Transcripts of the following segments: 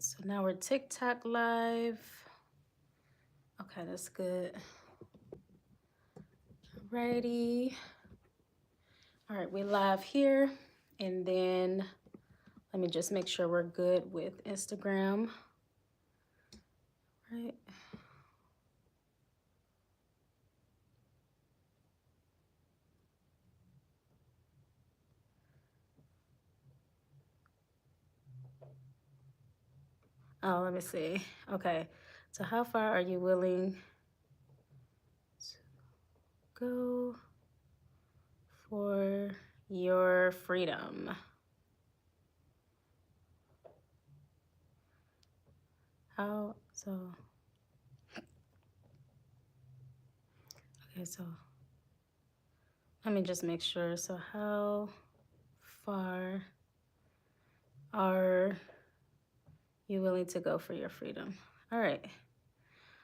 So now we're TikTok live. Okay, that's good. Alrighty. All right, we're live here. And then let me just make sure we're good with Instagram. Right. Oh, let me see. Okay. So how far are you willing to go for your freedom? How so? Okay, so let me just make sure. So how far are you willing to go for your freedom? All right.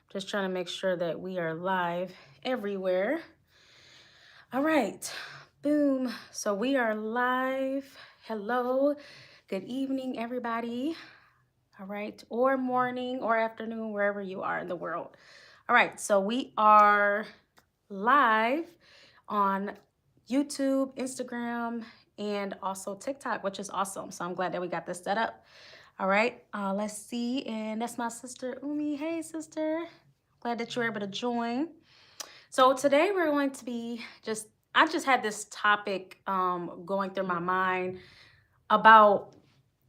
Just trying to make sure that we are live everywhere. All right. Boom. So we are live. Hello. Good evening, everybody. All right. Or morning or afternoon, wherever you are in the world. All right. So we are live on YouTube, Instagram, and also TikTok, which is awesome. So I'm glad that we got this set up. All right, let's see. And that's my sister, Umi. Hey, sister. Glad that you were able to join. So today we're going to be I just had this topic going through my mind about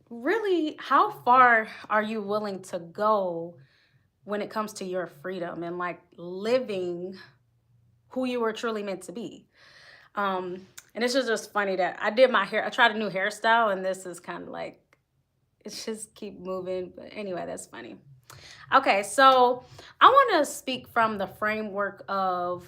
really how far are you willing to go when it comes to your freedom and like living who you were truly meant to be. And it's just funny that I did my hair. I tried a new hairstyle, and this is kind of like, it's just keep moving. But anyway, that's funny. Okay, so I want to speak from the framework of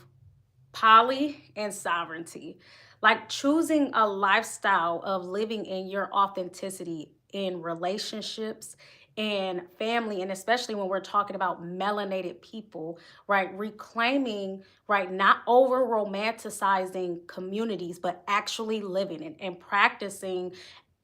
poly and sovereignty, like choosing a lifestyle of living in your authenticity in relationships and family, and especially when we're talking about melanated people, right? Reclaiming, right? Not over romanticizing communities, but actually living and practicing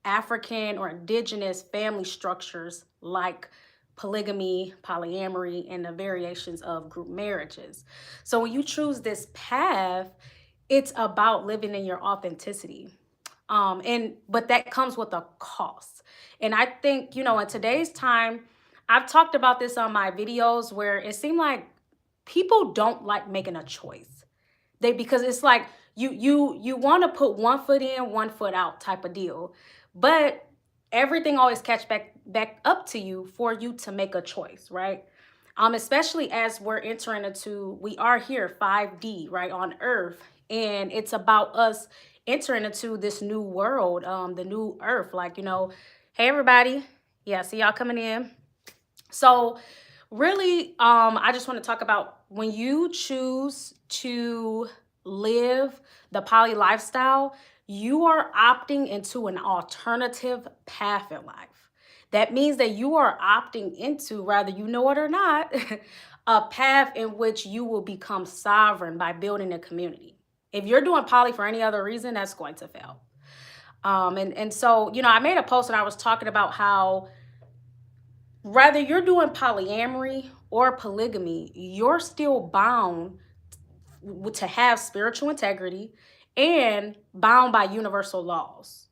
African or indigenous family structures like polygamy, polyamory, and the variations of group marriages. So when you choose this path, it's about living in your authenticity. But that comes with a cost. And I think, in today's time, I've talked about this on my videos where it seemed like people don't like making a choice. Because it's like you want to put one foot in, one foot out type of deal. But everything always catch back up to you for you to make a choice, right? Especially as we're entering into, we are here 5D, right, on Earth, and it's about us entering into this new world, the new Earth. Like, hey everybody, yeah, see y'all coming in. So really, I just want to talk about when you choose to live the poly lifestyle, you are opting into an alternative path in life. That means that you are opting into, whether you know it or not, a path in which you will become sovereign by building a community. If you're doing poly for any other reason, that's going to fail. And so, I made a post and I was talking about how whether you're doing polyamory or polygamy, you're still bound to have spiritual integrity and bound by universal laws.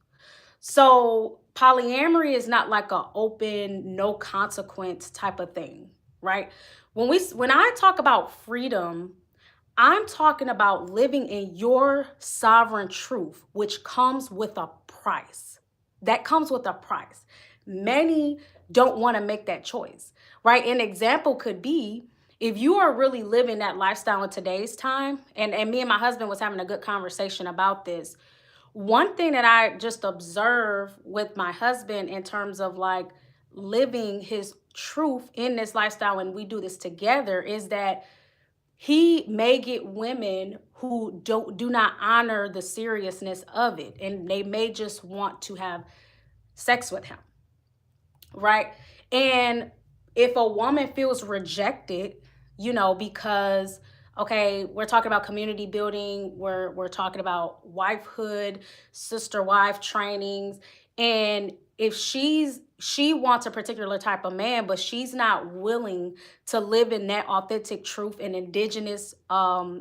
So polyamory is not like an open, no consequence type of thing, right? When I talk about freedom, I'm talking about living in your sovereign truth, which comes with a price. That comes with a price. Many don't want to make that choice, right? An example could be if you are really living that lifestyle in today's time, and me and my husband was having a good conversation about this. One thing that I just observe with my husband in terms of like living his truth in this lifestyle, and we do this together, is that he may get women who do not honor the seriousness of it, and they may just want to have sex with him, right? And if a woman feels rejected, because okay, we're talking about community building, we're talking about wifehood, sister wife trainings, and if she wants a particular type of man, but she's not willing to live in that authentic truth and indigenous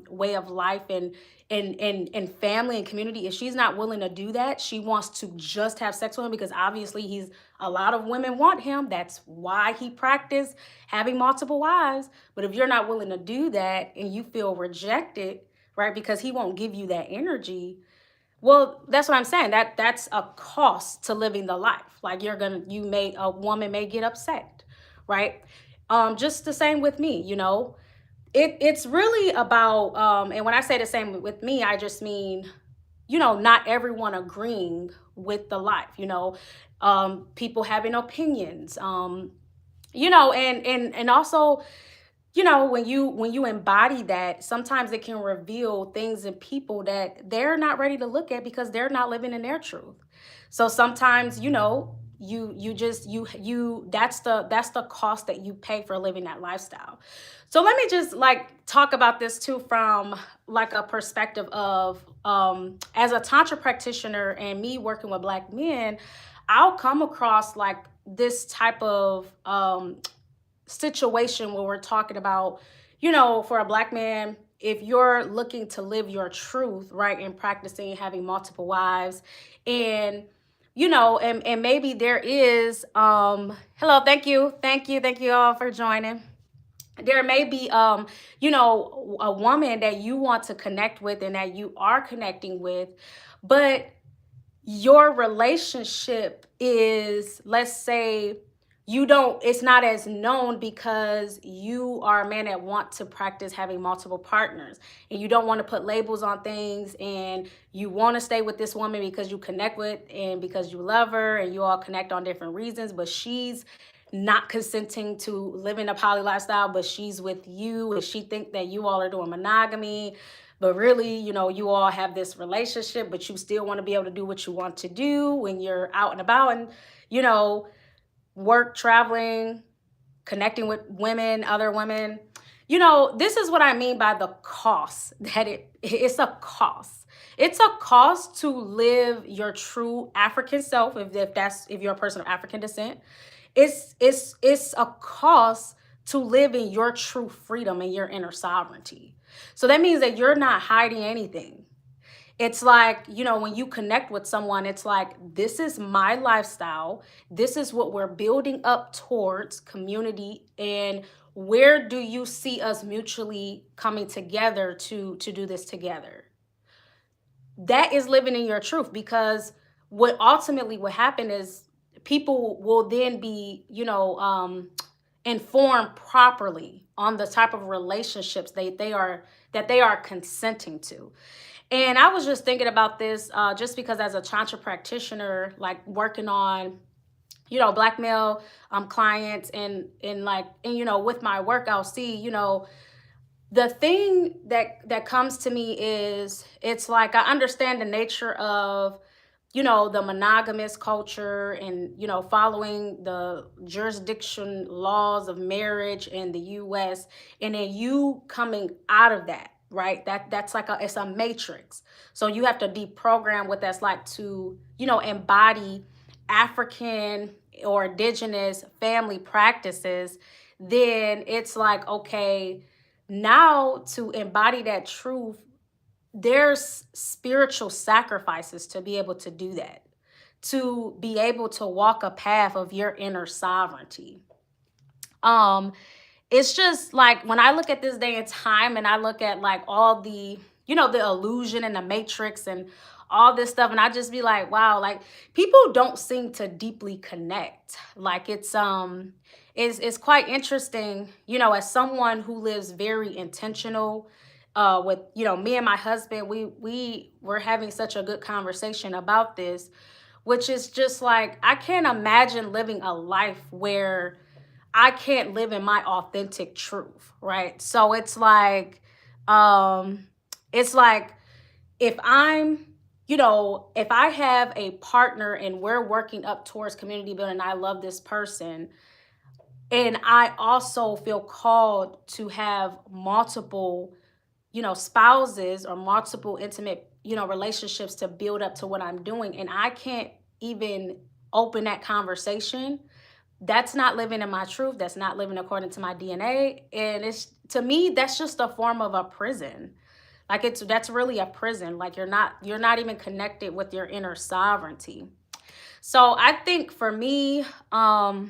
way of life and family and community, if she's not willing to do that, she wants to just have sex with him because obviously he's a lot of women want him. That's why he practiced having multiple wives. But if you're not willing to do that and you feel rejected, right, because he won't give you that energy, well, that's what I'm saying. That's a cost to living the life. Like a woman may get upset, right? Just the same with me, it's really about, and when I say the same with me, I just mean, not everyone agreeing with the life, people having opinions, and also, when you embody that, sometimes it can reveal things in people that they're not ready to look at because they're not living in their truth. So sometimes, that's the cost that you pay for living that lifestyle. So let me just like talk about this too from like a perspective of as a Tantra practitioner and me working with Black men, I'll come across like this type of situation where we're talking about, for a Black man, if you're looking to live your truth, right, and practicing having multiple wives, and and maybe there is hello, thank you all for joining. There may be a woman that you want to connect with and that you are connecting with, but your relationship is, let's say, it's not as known because you are a man that want to practice having multiple partners and you don't want to put labels on things, and you want to stay with this woman because you connect with and because you love her and you all connect on different reasons, but she's not consenting to living a poly lifestyle, but she's with you and she think that you all are doing monogamy. But really, you all have this relationship, but you still want to be able to do what you want to do when you're out and about and, work, traveling, connecting with women, other women. This is what I mean by the cost, that it's a cost. It's a cost to live your true African self, if you're a person of African descent. It's a cost to live in your true freedom and your inner sovereignty. So that means that you're not hiding anything. It's like, when you connect with someone, it's like, this is my lifestyle. This is what we're building up towards, community. And where do you see us mutually coming together to do this together? That is living in your truth, because what ultimately will happen is people will then be, informed properly on the type of relationships they are consenting to. And I was just thinking about this just because as a Tantra practitioner, like working on, Black male clients and with my work, I'll see, the thing that comes to me is, it's like I understand the nature of, the monogamous culture and, following the jurisdiction laws of marriage in the US, and then you coming out of that, right? That's like it's a matrix. So you have to deprogram what that's like to, embody African or indigenous family practices. Then it's like, okay, now to embody that truth, there's spiritual sacrifices to be able to do that, to be able to walk a path of your inner sovereignty. It's just like when I look at this day and time and I look at like all the, the illusion and the matrix and all this stuff, and I just be like, wow, like people don't seem to deeply connect. Like it's quite interesting, as someone who lives very intentional with, me and my husband, we were having such a good conversation about this, which is just like, I can't imagine living a life where I can't live in my authentic truth, right? So it's like if I'm, if I have a partner and we're working up towards community building, I love this person, and I also feel called to have multiple, spouses or multiple intimate, relationships to build up to what I'm doing, and I can't even open that conversation, that's not living in my truth. That's not living according to my DNA. And it's, to me, that's just a form of a prison. Like that's really a prison. Like you're not even connected with your inner sovereignty. So I think for me, my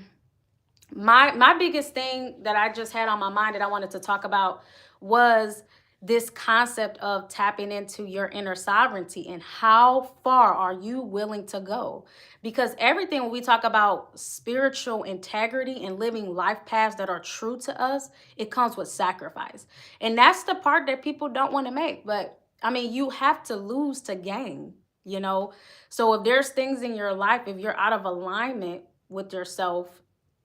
biggest thing that I just had on my mind that I wanted to talk about was this concept of tapping into your inner sovereignty and how far are you willing to go? Because everything, when we talk about spiritual integrity and living life paths that are true to us, it comes with sacrifice. And that's the part that people don't want to make. But I mean, you have to lose to gain, you know? So if there's things in your life, if you're out of alignment with yourself,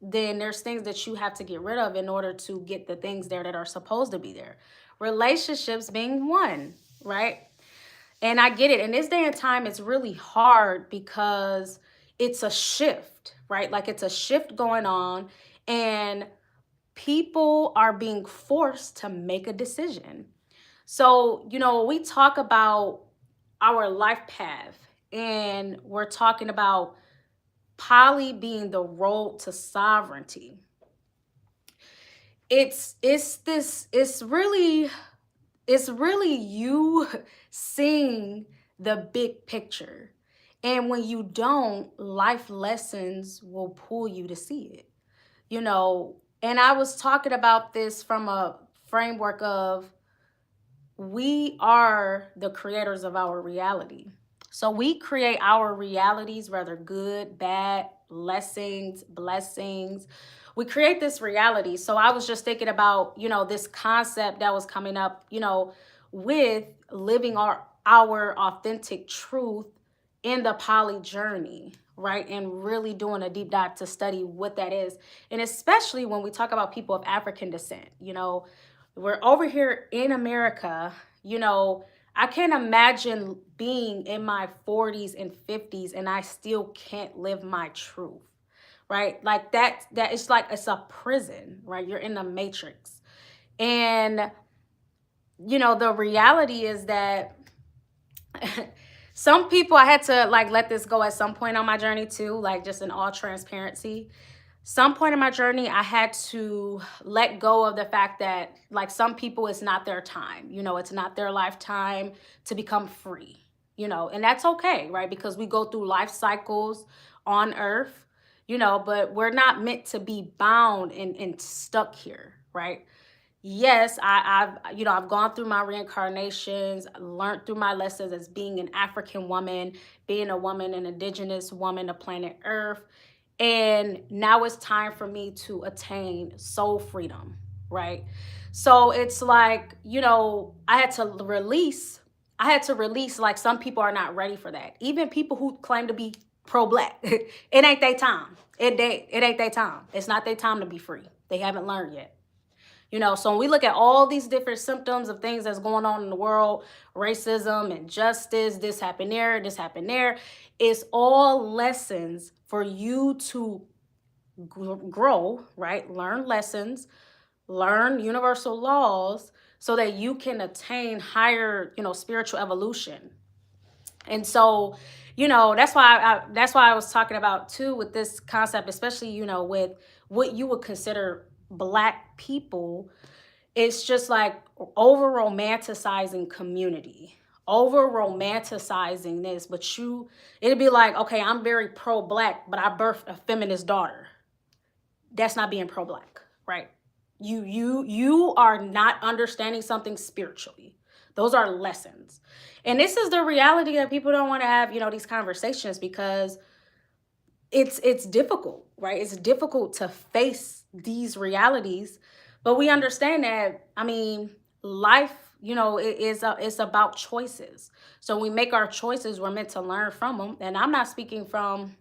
then there's things that you have to get rid of in order to get the things there that are supposed to be there. Relationships being one, right? And I get it. In this day and time, it's really hard because it's a shift, right? Like it's a shift going on, and people are being forced to make a decision. So, we talk about our life path, and we're talking about poly being the road to sovereignty. It's really you seeing the big picture. And when you don't, life lessons will pull you to see it. And I was talking about this from a framework of, we are the creators of our reality. So we create our realities, whether good, bad, blessings. We create this reality. So I was just thinking about, this concept that was coming up, with living our authentic truth in the poly journey, right? And really doing a deep dive to study what that is. And especially when we talk about people of African descent, we're over here in America, I can't imagine being in my 40s and 50s and I still can't live my truth, right? Like that it's like, it's a prison, right? You're in the matrix. And, the reality is that some people, I had to like let this go at some point on my journey too, like just in all transparency. Some point in my journey, I had to let go of the fact that like some people, it's not their time, it's not their lifetime to become free, and that's okay, right? Because we go through life cycles on earth, but we're not meant to be bound and stuck here, right? Yes, I've gone through my reincarnations, learned through my lessons as being an African woman, being a woman, an indigenous woman of planet Earth. And now it's time for me to attain soul freedom, right? So it's like, I had to release, like some people are not ready for that. Even people who claim to be pro-black, it ain't their time. It ain't their time. It's not their time to be free. They haven't learned yet. So when we look at all these different symptoms of things that's going on in the world, racism, injustice, this happened there, it's all lessons for you to grow, right? Learn lessons, learn universal laws so that you can attain higher, spiritual evolution. And so, that's why I was talking about too with this concept, especially, with what you would consider Black people. It's just like over romanticizing community, over romanticizing this, but it'd be like, okay, I'm very pro-Black, but I birthed a feminist daughter. That's not being pro-Black, right? You are not understanding something spiritually. Those are lessons. And this is the reality that people don't want to have, these conversations, because it's difficult, right? It's difficult to face these realities, but we understand that, life, it's about choices. So when we make our choices, we're meant to learn from them. And I'm speaking from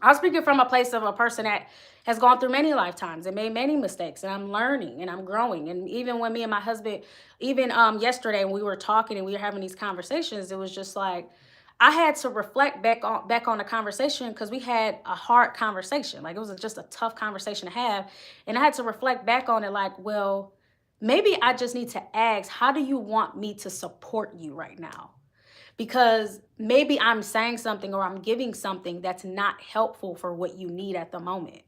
a place of a person that has gone through many lifetimes and made many mistakes, and I'm learning and I'm growing. And even when me and my husband, even yesterday when we were talking and we were having these conversations, it was just like, I had to reflect back on the conversation, because we had a hard conversation. Like it was just a tough conversation to have. And I had to reflect back on it like, well, maybe I just need to ask, how do you want me to support you right now? because maybe I'm saying something or I'm giving something that's not helpful for what you need at the moment,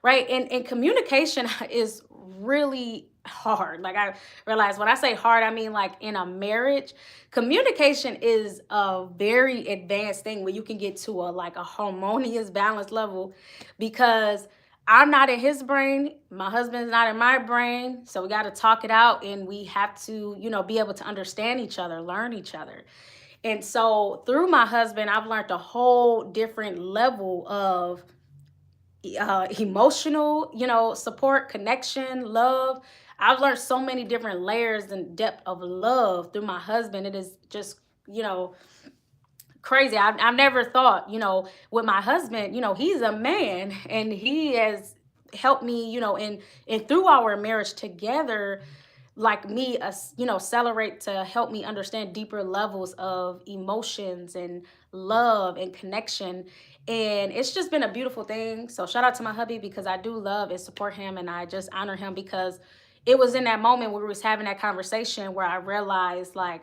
right? And communication is really hard. Like, I realize when I say hard, I mean like in a marriage, communication is a very advanced thing where you can get to a harmonious balance level, because I'm not in his brain, my husband's not in my brain, so we got to talk it out, and we have to, be able to understand each other, learn each other. And so through my husband, I've learned a whole different level of emotional, support, connection, love. I've learned so many different layers and depth of love through my husband. It is just, crazy. I've never thought, with my husband, he's a man, and he has helped me, and through our marriage together, like me, celebrate to help me understand deeper levels of emotions and love and connection. And it's just been a beautiful thing. So shout out to my hubby, because I do love and support him, and I just honor him, because it was in that moment where we was having that conversation where I realized, like,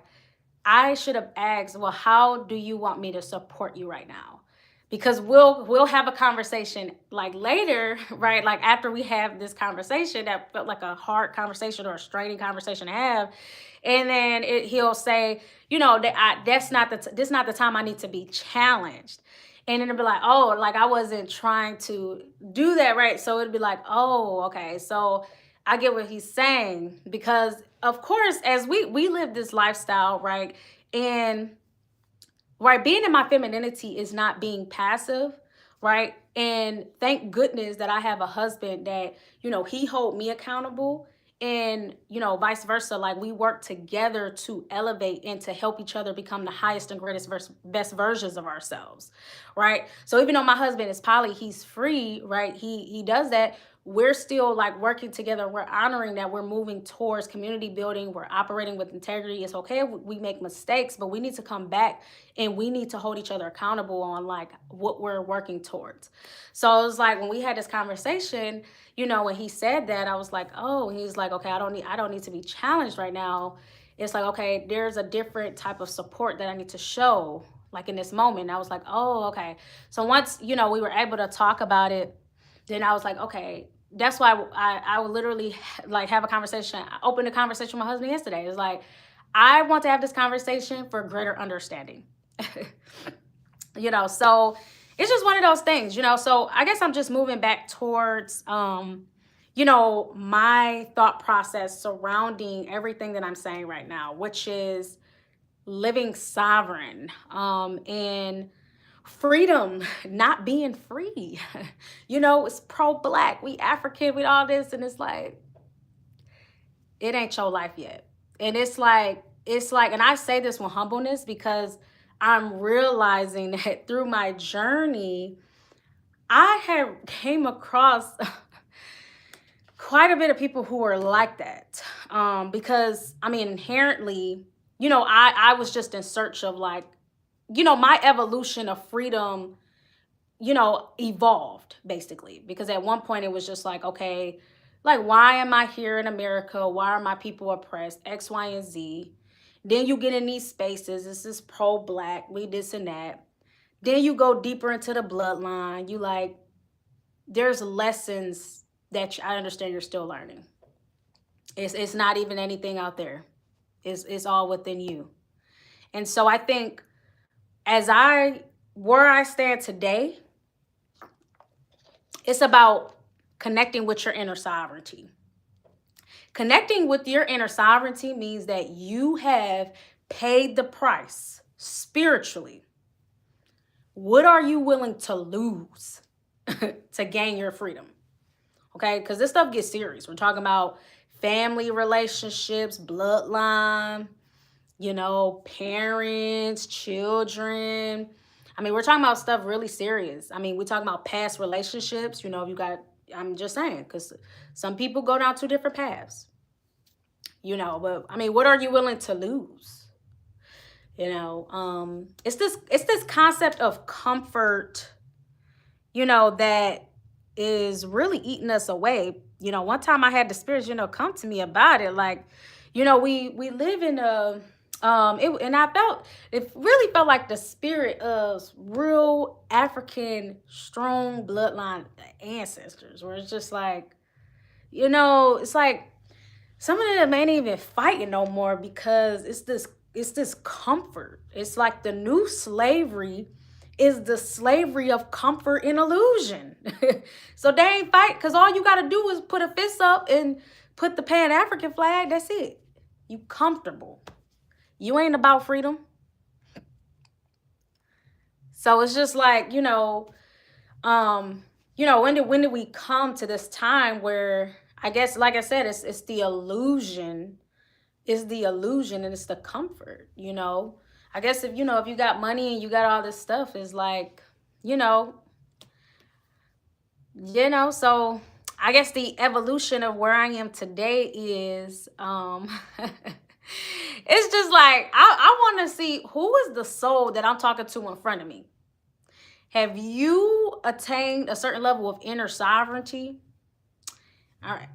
I should have asked, well, how do you want me to support you right now? Because we'll have a conversation like later, right? Like after we have this conversation that felt like a hard conversation or a straining conversation to have, and then he'll say, that's not this not the time I need to be challenged. And then it'll be like, oh, like I wasn't trying to do that, right? So it'd be like, oh, okay. So I get what he's saying, because of course, as we live this lifestyle, right? And right, being in my femininity is not being passive, right? And thank goodness that I have a husband that, he hold me accountable, and, vice versa. Like, we work together to elevate and to help each other become the highest and greatest best versions of ourselves, right? So even though my husband is poly, he's free, right? He does that. We're still like working together. We're honoring that we're moving towards community building. We're operating with integrity. It's okay if we make mistakes, but we need to come back and we need to hold each other accountable on like what we're working towards. So it was like when we had this conversation, when he said that, I was like, oh, he's like, okay, I don't need to be challenged right now. It's like, okay, there's a different type of support that I need to show like in this moment. And I was like, oh, okay. So once, we were able to talk about it, then I was like, okay, that's why I would literally like have a conversation. I opened a conversation with my husband yesterday. It's like, I want to have this conversation for greater understanding. So it's just one of those things, so I guess I'm just moving back towards, my thought process surrounding everything that I'm saying right now, which is living sovereign, and freedom, not being free. It's pro-Black, we African, we all this, and it's like, it ain't your life yet. And it's like, and I say this with humbleness, because I'm realizing that through my journey, I have came across quite a bit of people who are like that. Because I mean, inherently, I was just in search of like, my evolution of freedom, evolved basically, because at one point it was just like, okay, like, why am I here in America? Why are my people oppressed? X, Y, and Z. Then you get in these spaces. This is pro-Black, we this and that. Then you go deeper into the bloodline. You like, there's lessons that I understand you're still learning. It's not even anything out there. It's all within you. And so I think where I stand today, it's about connecting with your inner sovereignty. Connecting with your inner sovereignty means that you have paid the price spiritually. What are you willing to lose to gain your freedom? Okay, because this stuff gets serious. We're talking about family relationships, bloodline, parents, children. I mean, we're talking about stuff really serious. I mean, we're talking about past relationships. I'm just saying, because some people go down two different paths, but I mean, what are you willing to lose? It's this concept of comfort, that is really eating us away. One time I had the spirits, come to me about it. Like, we live in And I felt, it really felt like the spirit of real African strong bloodline ancestors, where it's just like, it's like some of them ain't even fighting no more because it's this comfort. It's like the new slavery is the slavery of comfort and illusion. So they ain't fight because all you got to do is put a fist up and put the Pan-African flag. That's it. You comfortable. You ain't about freedom. So it's just like, when did we come to this time where, I guess, like I said, it's the illusion. It's the illusion and it's the comfort, I guess if you got money and you got all this stuff, is like, so I guess the evolution of where I am today is it's just like I want to see who is the soul that I'm talking to in front of me. Have you attained a certain level of inner sovereignty? All right.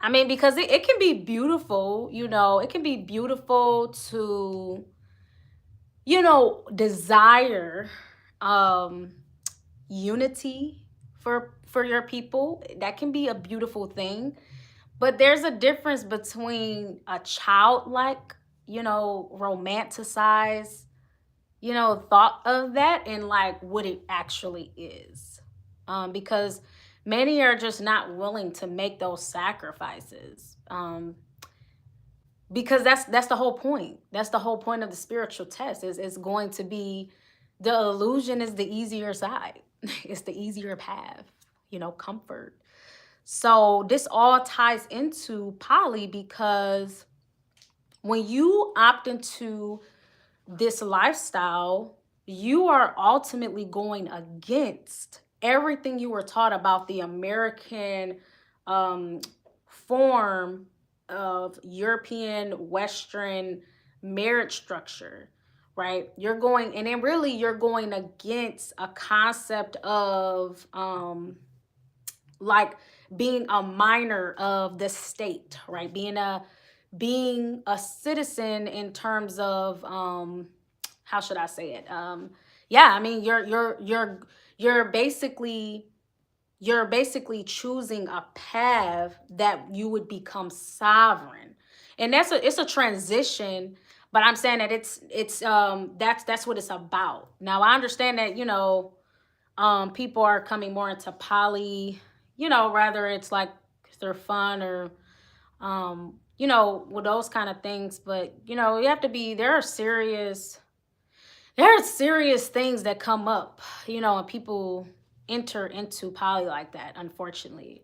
I mean, because it can be beautiful, it can be beautiful to, desire unity for your people. That can be a beautiful thing. But there's a difference between a childlike, romanticized, thought of that and like what it actually is. Because many are just not willing to make those sacrifices. Because that's the whole point. That's the whole point of the spiritual test. Is going to be, the illusion is the easier side. It's the easier path, comfort. So this all ties into poly, because when you opt into this lifestyle, you are ultimately going against everything you were taught about the American form of European Western marriage structure, right? You're going, and then really you're going against a concept of like being a minor of the state, right? Being a citizen in terms of how should I say it? Yeah, I mean you're basically choosing a path that you would become sovereign. And it's a transition, but I'm saying that that's what it's about. Now I understand that, people are coming more into poly, rather it's like they're fun or with those kind of things. But you have to be, there are serious things that come up, and people enter into poly like that, unfortunately.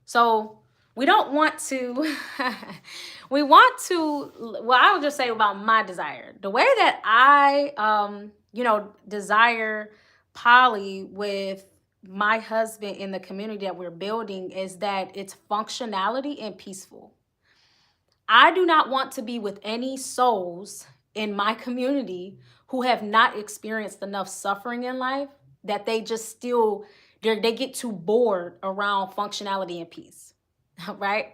So we don't want to we want to, well, I would just say about my desire, the way that I desire poly with my husband in the community that we're building, is that it's functionality and peaceful. I do not want to be with any souls in my community who have not experienced enough suffering in life that they just still, they get too bored around functionality and peace. Right?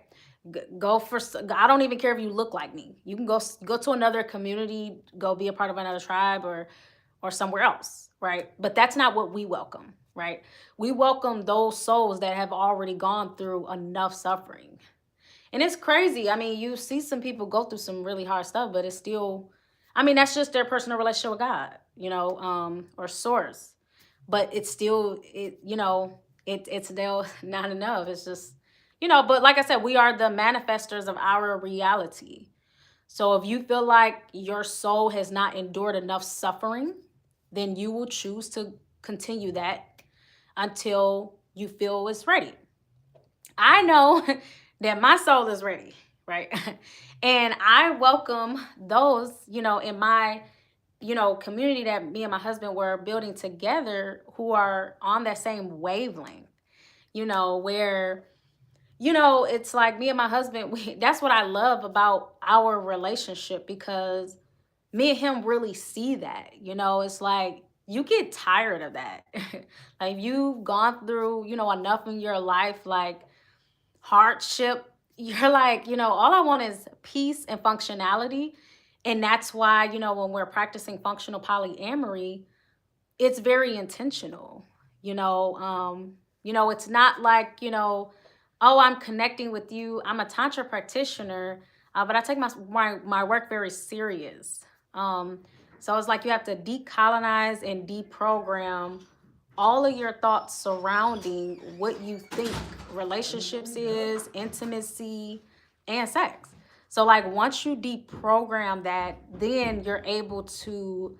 Go for, I don't even care if you look like me. You can go to another community, go be a part of another tribe or somewhere else, right? But that's not what we welcome, right? We welcome those souls that have already gone through enough suffering. And it's crazy. I mean, you see some people go through some really hard stuff, but it's still, I mean, that's just their personal relationship with God, or source. But it's still, it's still not enough. It's just, but like I said, we are the manifestors of our reality. So if you feel like your soul has not endured enough suffering, then you will choose to continue that until you feel it's ready. I know that my soul is ready, right? And I welcome those, in my, community that me and my husband were building together, who are on that same wavelength, where, it's like me and my husband, that's what I love about our relationship, because me and him really see that, it's like, you get tired of that. Like, you've gone through, enough in your life, like hardship, you're like, all I want is peace and functionality. And that's why, when we're practicing functional polyamory, it's very intentional. It's not like, oh, I'm connecting with you. I'm a Tantra practitioner, but I take my work very serious. So it's like you have to decolonize and deprogram all of your thoughts surrounding what you think relationships is, intimacy, and sex. So like once you deprogram that, then you're able to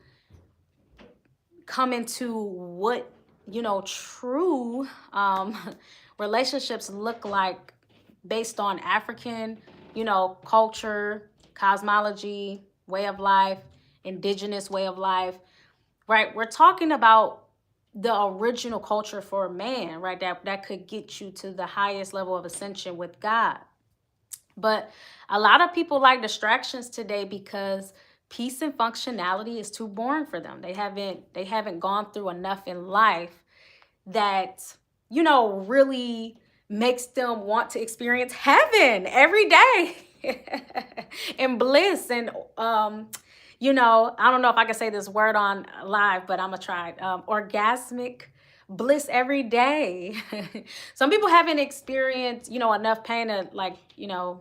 come into what true relationships look like based on African culture, cosmology, way of life, indigenous way of life, right? We're talking about the original culture for man, right? That could get you to the highest level of ascension with God. But a lot of people like distractions today because peace and functionality is too boring for them. They haven't gone through enough in life that really makes them want to experience heaven every day and bliss and I don't know if I can say this word on live, but I'm gonna try it. Orgasmic bliss every day. Some people haven't experienced enough pain to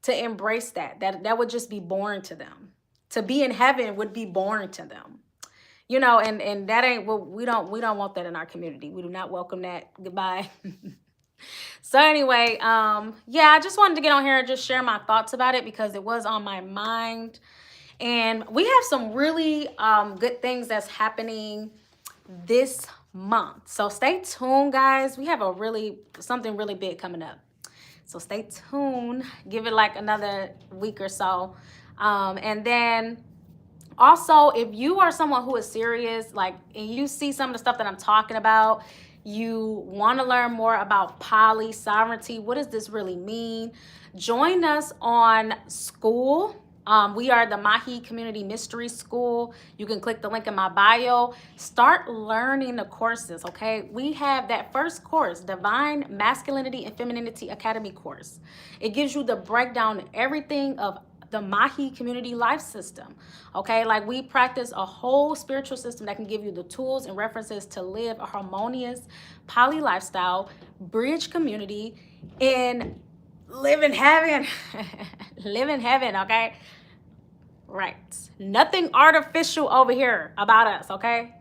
to embrace that would just be boring to them. To be in heaven would be boring to them. And that ain't what we don't want that in our community. We do not welcome that. Goodbye. So anyway, yeah, I just wanted to get on here and just share my thoughts about it because it was on my mind. And we have some really good things that's happening this month. So stay tuned, guys. We have something really big coming up. So stay tuned. Give it like another week or so. And then also, if you are someone who is serious, and you see some of the stuff that I'm talking about, you want to learn more about poly sovereignty, what does this really mean? Join us on school. We are the Maji Community Mystery School. You can click the link in my bio. Start learning the courses, okay? We have that first course, Divine Masculinity and Femininity Academy course. It gives you the breakdown of everything of the Maji Community Life System, okay? Like we practice a whole spiritual system that can give you the tools and references to live a harmonious poly lifestyle, bridge community, and live in heaven. Live in heaven, okay? Right. Nothing artificial over here about us, okay?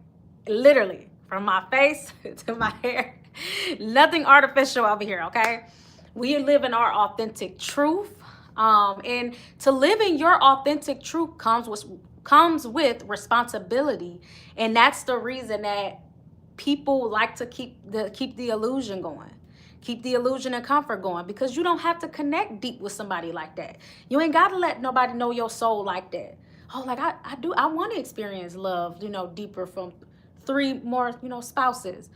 Literally, from my face to my hair. Nothing artificial over here, okay? We live in our authentic truth. And to live in your authentic truth comes with responsibility. And that's the reason that people like to keep the illusion going. Keep the illusion and comfort going because you don't have to connect deep with somebody like that. You ain't got to let nobody know your soul like that. Oh, like I want to experience love, deeper from 3 more, spouses.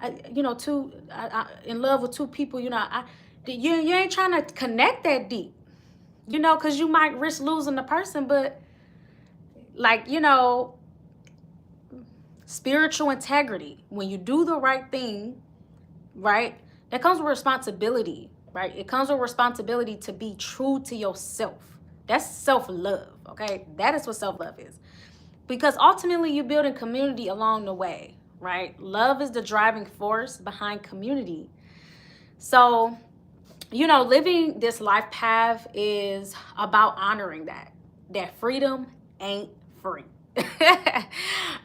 In love with 2 people, you ain't trying to connect that deep, because you might risk losing the person, but spiritual integrity, when you do the right thing, right? That comes with responsibility, right? It comes with responsibility to be true to yourself. That's self-love, okay? That is what self-love is. Because ultimately, you're building community along the way, right? Love is the driving force behind community. So, living this life path is about honoring that freedom ain't free.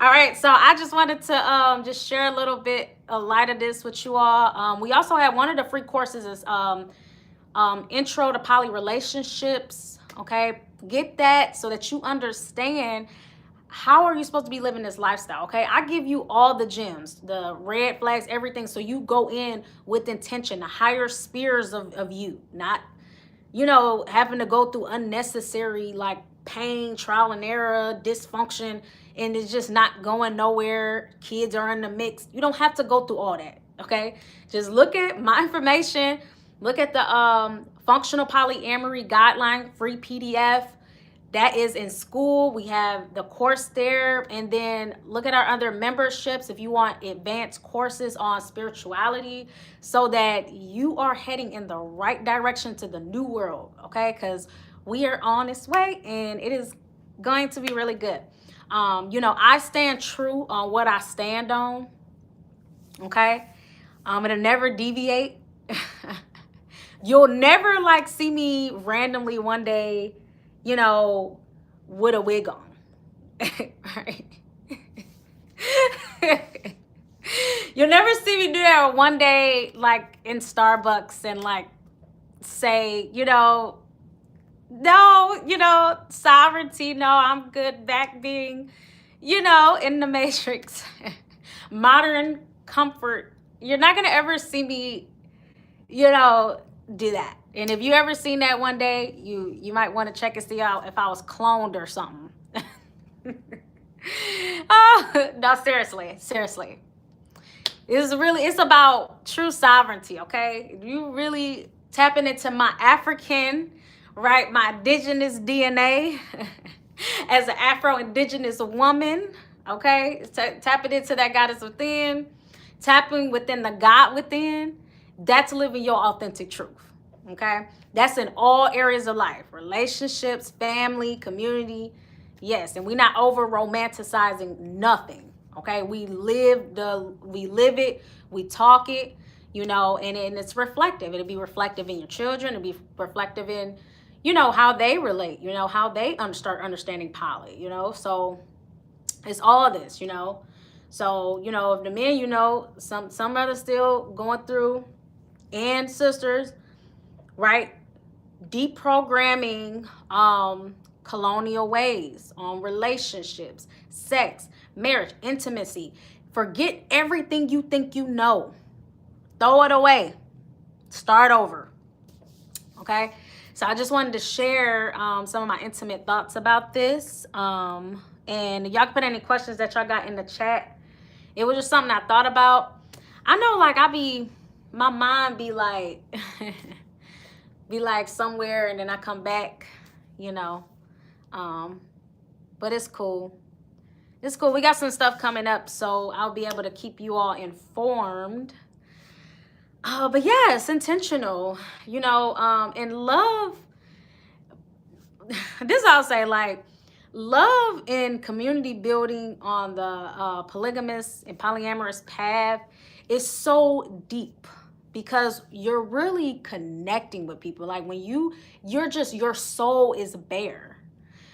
All right, so I just wanted to just share a little bit of light of this with you all. We also have one of the free courses is Intro to Poly Relationships. Okay, get that so that you understand how are you supposed to be living this lifestyle. Okay, I give you all the gems, the red flags, everything, so you go in with intention, the higher spheres of you, not having to go through unnecessary pain, trial and error, dysfunction, and it's just not going nowhere. Kids are in the mix. You don't have to go through all that, okay? Just look at my information. Look at the Functional Polyamory Guideline, free PDF. That is in school. We have the course there. And then look at our other memberships if you want advanced courses on spirituality, so that you are heading in the right direction to the new world, okay? Because we are on its way and it is going to be really good. I stand true on what I stand on, okay? It'll never deviate. You'll never like see me randomly one day, with a wig on. Right? You'll never see me do that one day, like in Starbucks, and like say, no, sovereignty, no, I'm good back being, in the Matrix. Modern comfort. You're not going to ever see me, do that. And if you ever seen that one day, you might want to check and see out if I was cloned or something. Oh, no, seriously. It's about true sovereignty, okay? You really tapping into my African, right? My indigenous DNA as an Afro-Indigenous woman, okay? Tapping into that goddess within, tapping within the God within. That's living your authentic truth, okay? That's in all areas of life, relationships, family, community. Yes, and we're not over romanticizing nothing, okay? We live it, we talk it, and it's reflective. It'll be reflective in your children. It'll be reflective in, how they relate, how they start understanding poly, so it's all this, So, if the men, some others still going through, and sisters, right? Deprogramming colonial ways on relationships, sex, marriage, intimacy. Forget everything you think you know. Throw it away. Start over. Okay? So I just wanted to share some of my intimate thoughts about this. And y'all can put any questions that y'all got in the chat. It was just something I thought about. I know, like, my mind be like, somewhere, and then I come back, but it's cool. It's cool. We got some stuff coming up, so I'll be able to keep you all informed. But yeah, it's intentional, and love. This I'll say, like, love and community building on the polygamous and polyamorous path is so deep, because you're really connecting with people. Like, when your soul is bare.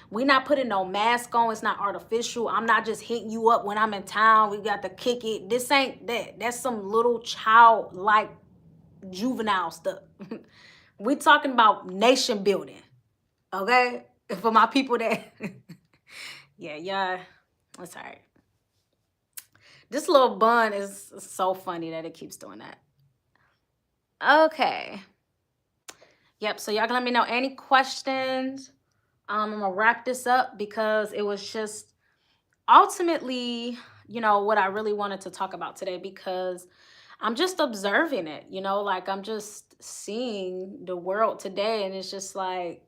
We're not putting no mask on. It's not artificial. I'm not just hitting you up when I'm in town. We got to kick it. This ain't that. That's some little childlike juvenile stuff. We're talking about nation building. Okay? For my people that... yeah. That's all right. This little bun is so funny that it keeps doing that. Okay. Yep, so y'all can let me know any questions. I'm gonna wrap this up, because it was just ultimately, what I really wanted to talk about today, because I'm just observing it, like, I'm just seeing the world today, and it's just like,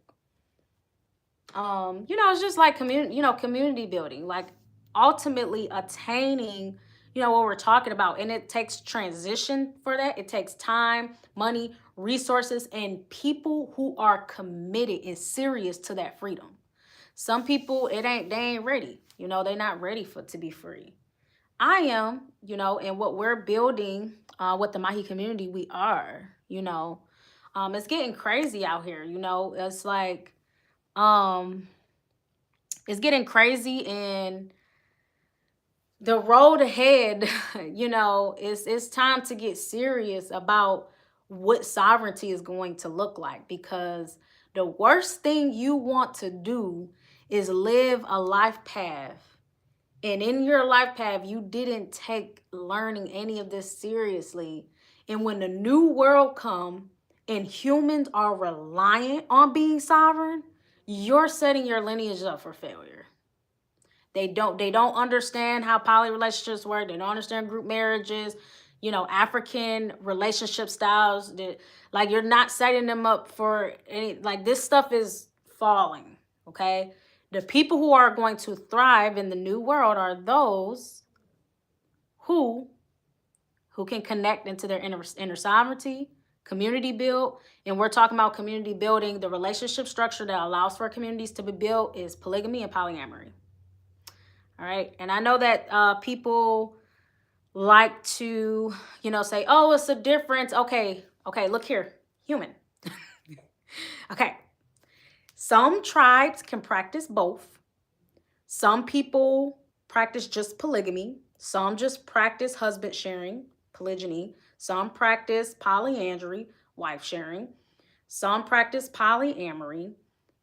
it's just like community building, like ultimately attaining, what we're talking about. And it takes transition for that. It takes time, money, resources, and people who are committed and serious to that freedom. Some people, they ain't ready. They're not ready to be free. I am, and what we're building with the Maji community, we are, it's getting crazy out here. It's like, it's getting crazy, and the road ahead, it's time to get serious about what sovereignty is going to look like, because the worst thing you want to do is live a life path, and in your life path you didn't take learning any of this seriously. And when the new world come and humans are reliant on being sovereign, you're setting your lineage up for failure. They don't understand how poly relationships work. They don't understand group marriages, African relationship styles. Like, you're not setting them up for any, like, this stuff is falling, okay? The people who are going to thrive in the new world are those who can connect into their inner sovereignty, community build. And we're talking about community building. The relationship structure that allows for communities to be built is polygamy and polyamory. All right. And I know that people like to, say, oh, it's a difference. Okay, look here, human. Okay. Some tribes can practice both. Some people practice just polygamy. Some just practice husband sharing, polygyny. Some practice polyandry, wife sharing. Some practice polyamory.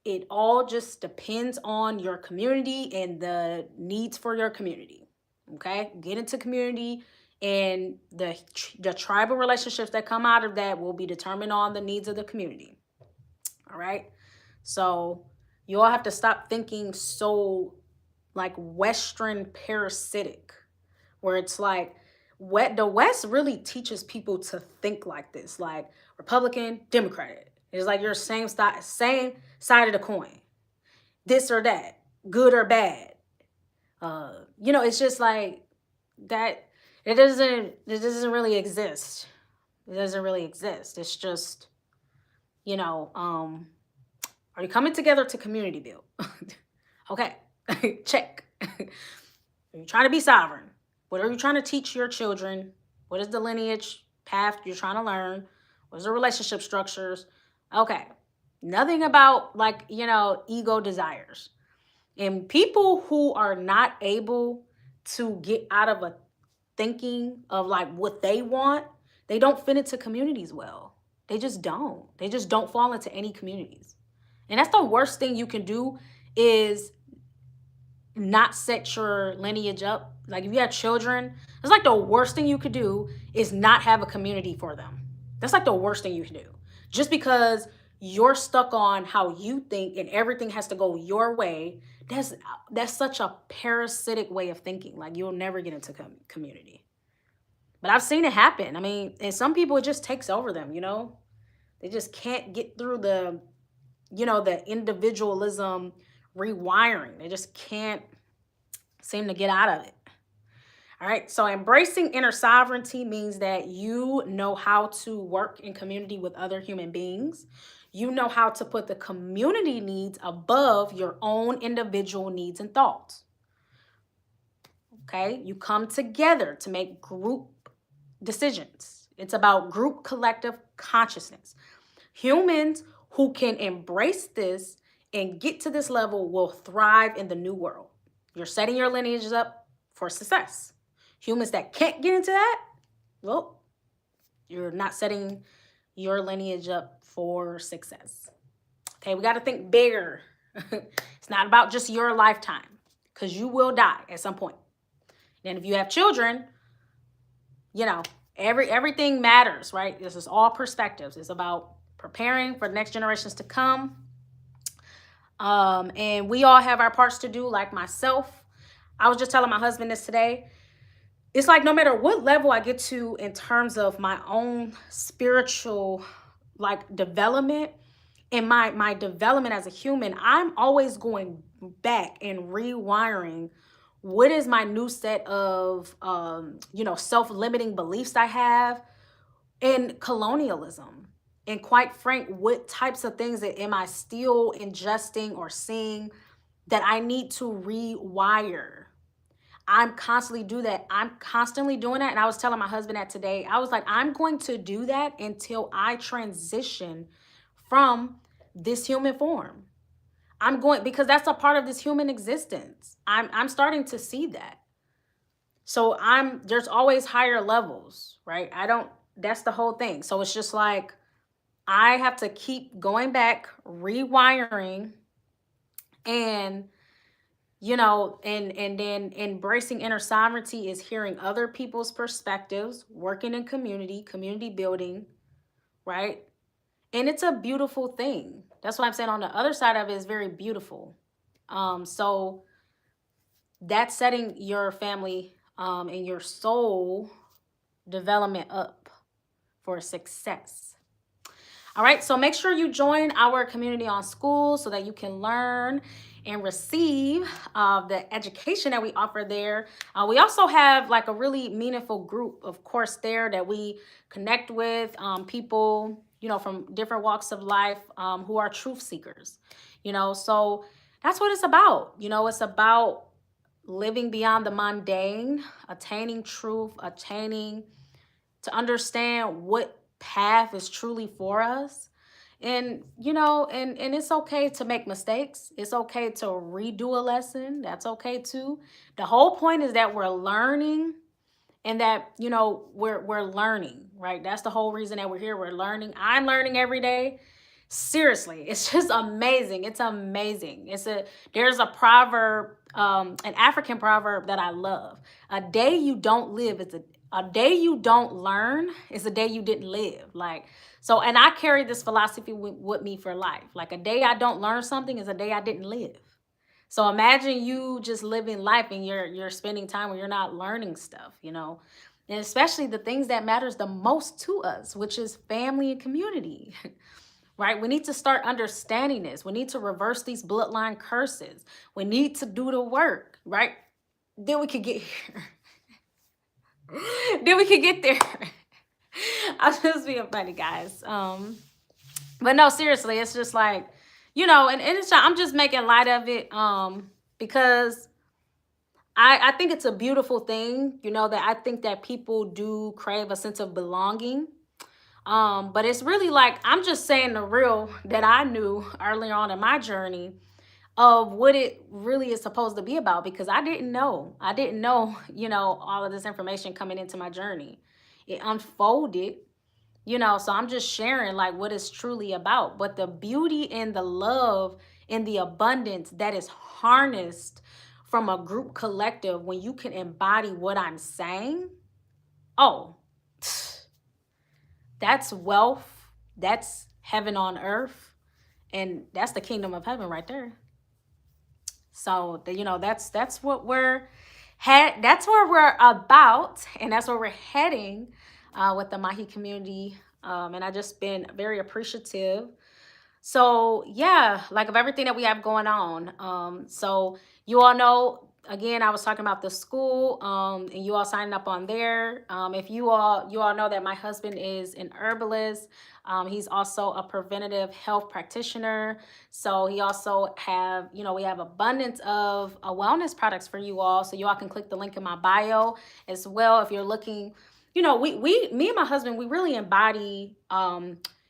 It all just depends on your community and the needs for your community. Okay? Get into community, and the tribal relationships that come out of that will be determined on the needs of the community. All right? So you all have to stop thinking so like Western parasitic, where it's like the West really teaches people to think like this, like Republican, Democrat. It's like you're same side of the coin, this or that, good or bad. It's just like that. It doesn't really exist. It doesn't really exist. It's just, are you coming together to community build? Okay, check. Are you trying to be sovereign? What are you trying to teach your children? What is the lineage path you're trying to learn? What is the relationship structures? Okay, nothing about ego desires. And people who are not able to get out of a thinking of like what they want, they don't fit into communities well. They just don't. They just don't fall into any communities. And that's the worst thing you can do, is not set your lineage up. Like if you have children, it's like the worst thing you could do is not have a community for them. That's like the worst thing you can do. Just because you're stuck on how you think and everything has to go your way, that's such a parasitic way of thinking. Like you'll never get into community. But I've seen it happen. I mean, and some people, it just takes over them, They just can't get through the individualism rewiring. They just can't seem to get out of it. All right. So embracing inner sovereignty means that you know how to work in community with other human beings. You know how to put the community needs above your own individual needs and thoughts. Okay. You come together to make group decisions. It's about group collective consciousness. Humans who can embrace this and get to this level will thrive in the new world. You're setting your lineages up for success. Humans that can't get into that, well, you're not setting your lineage up for success. Okay, we got to think bigger. It's not about just your lifetime, because you will die at some point. And if you have children, everything matters, right? This is all perspectives. It's about preparing for the next generations to come. And we all have our parts to do, like myself. I was just telling my husband this today. It's like no matter what level I get to in terms of my own spiritual development and my development as a human, I'm always going back and rewiring what is my new set of self-limiting beliefs I have in colonialism. And quite frank, what types of things am I still ingesting or seeing that I need to rewire? I'm constantly doing that. And I was telling my husband that today. I was like, I'm going to do that until I transition from this human form. Because that's a part of this human existence. I'm starting to see that. So there's always higher levels, right? That's the whole thing. So it's just like, I have to keep going back, rewiring, and and then embracing inner sovereignty is hearing other people's perspectives, working in community building, right? And it's a beautiful thing. That's why I'm saying on the other side of it is very beautiful. So that's setting your family and your soul development up for success. All right, so make sure you join our community on School so that you can learn and receive the education that we offer there. We also have like a really meaningful group, of course, there that we connect with, people, from different walks of life, who are truth seekers, so that's what it's about. It's about living beyond the mundane, attaining truth, attaining to understand what path is truly for us. And and it's okay to make mistakes. It's okay to redo a lesson. That's okay too. The whole point is that we're learning, and that we're learning, right? That's the whole reason that we're here. We're learning. I'm learning every day. Seriously, it's just amazing. It's amazing. There's a proverb, an African proverb that I love. A day you don't live is a day you don't learn is a day you didn't live. Like, so, and I carry this philosophy with me for life. Like, a day I don't learn something is a day I didn't live. So imagine you just living life and you're spending time where you're not learning stuff, and especially the things that matters the most to us, which is family and community. Right? We need to start understanding this. We need to reverse these bloodline curses. We need to do the work, right? Then we could get here. Then we could get there. I'm just being funny, guys. But no, seriously, it's just like, and it's, I'm just making light of it, because I think it's a beautiful thing, that I think that people do crave a sense of belonging. But it's really like, I'm just saying the real that I knew earlier on in my journey of what it really is supposed to be about, because I didn't know, all of this information coming into my journey. It unfolded, so I'm just sharing like what it's truly about. But the beauty and the love and the abundance that is harnessed from a group collective when you can embody what I'm saying, oh, that's wealth, that's heaven on earth, and that's the kingdom of heaven right there. So that's what that's where we're about, and that's where we're heading, with the Maji community. And I just been very appreciative. So yeah, like, of everything that we have going on. So you all know, again, I was talking about the school, and you all signing up on there. If you all know that my husband is an herbalist. He's also a preventative health practitioner. So he also have, we have abundance of wellness products for you all. So you all can click the link in my bio as well if you're looking. Me and my husband, we really embody,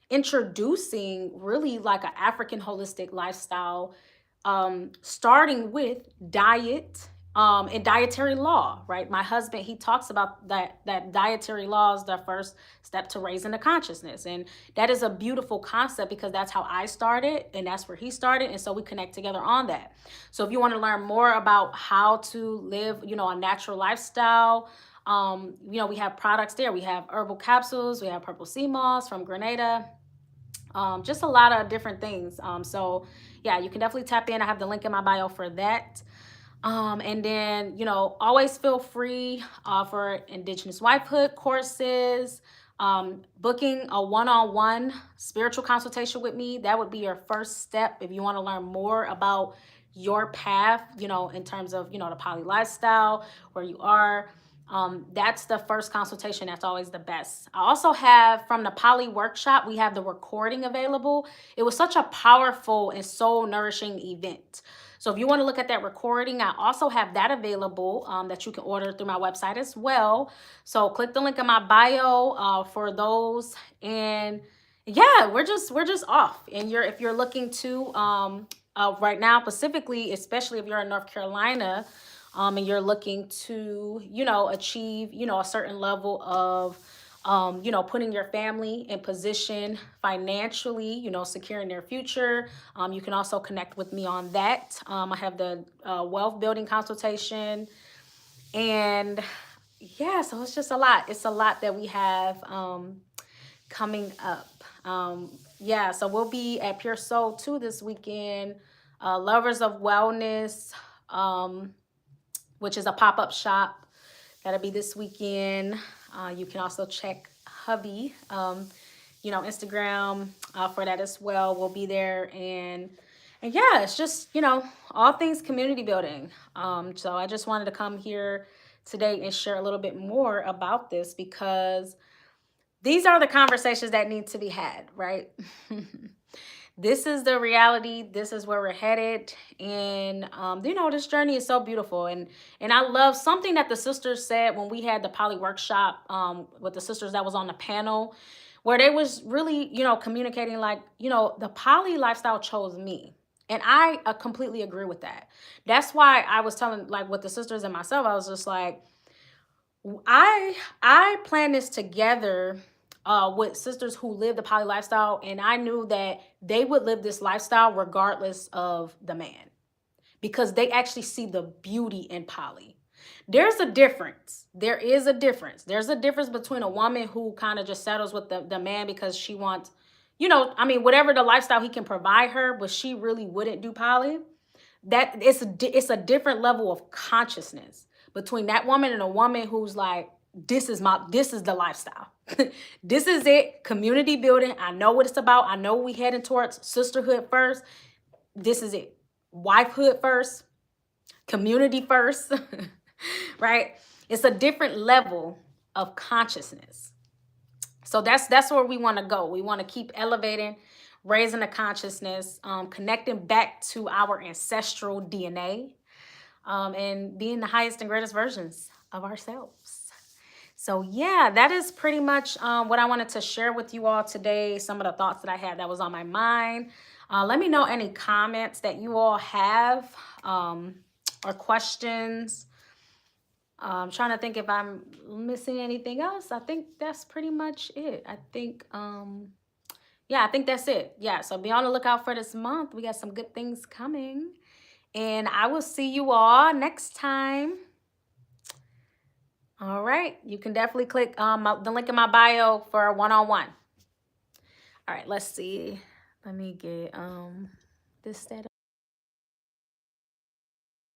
introducing really like an African holistic lifestyle, starting with diet, and dietary law, right? My husband, he talks about that dietary law is the first step to raising the consciousness. And that is a beautiful concept, because that's how I started and that's where he started. And so we connect together on that. So if you want to learn more about how to live, a natural lifestyle, we have products there. We have herbal capsules, we have purple sea moss from Grenada, just a lot of different things. So yeah, you can definitely tap in. I have the link in my bio for that. And then, always feel free, for indigenous wifehood courses, booking a one-on-one spiritual consultation with me. That would be your first step if you want to learn more about your path, in terms of, the poly lifestyle, where you are. That's the first consultation. That's always the best. I also have, from the poly workshop, we have the recording available. It was such a powerful and soul nourishing event. So if you want to look at that recording, I also have that available, that you can order through my website as well. So click the link in my bio, for those. And yeah, we're just off. And if you're looking to, right now specifically, especially if you're in North Carolina, and you're looking to, achieve, a certain level of, putting your family in position financially, securing their future. You can also connect with me on that. I have the wealth building consultation. And yeah, so it's just a lot. It's a lot that we have coming up. Yeah, so we'll be at Pure Soul 2 this weekend. Lovers of Wellness, which is a pop-up shop. That'll be this weekend. You can also check hubby. Instagram for that as well. We'll be there. And yeah, it's just, all things community building. So I just wanted to come here today and share a little bit more about this, because these are the conversations that need to be had, right? This is the reality. This is where we're headed. And, this journey is so beautiful. And I love something that the sisters said when we had the poly workshop with the sisters that was on the panel, where they was really, communicating like, the poly lifestyle chose me. And I completely agree with that. That's why I was telling, like, with the sisters and myself, I was just like, I planned this together with sisters who live the poly lifestyle, and I knew that they would live this lifestyle regardless of the man, because they actually see the beauty in poly. There's a difference. There is a difference. There's a difference between a woman who kind of just settles with the man because she wants, whatever the lifestyle he can provide her, but she really wouldn't do poly. That it's a different level of consciousness between that woman and a woman who's like, this is the lifestyle. This is it. Community building. I know what it's about. I know we heading towards sisterhood first. This is it. Wifehood first. Community first. Right? It's a different level of consciousness. So that's where we want to go. We want to keep elevating, raising the consciousness, connecting back to our ancestral DNA, and being the highest and greatest versions of ourselves. So yeah, that is pretty much what I wanted to share with you all today. Some of the thoughts that I had that was on my mind. Let me know any comments that you all have or questions. I'm trying to think if I'm missing anything else. I think that's pretty much it. I think that's it. Yeah, so be on the lookout for this month. We got some good things coming. And I will see you all next time. All right. You can definitely click the link in my bio for a one-on-one. All right, let's see. Let me get this set up.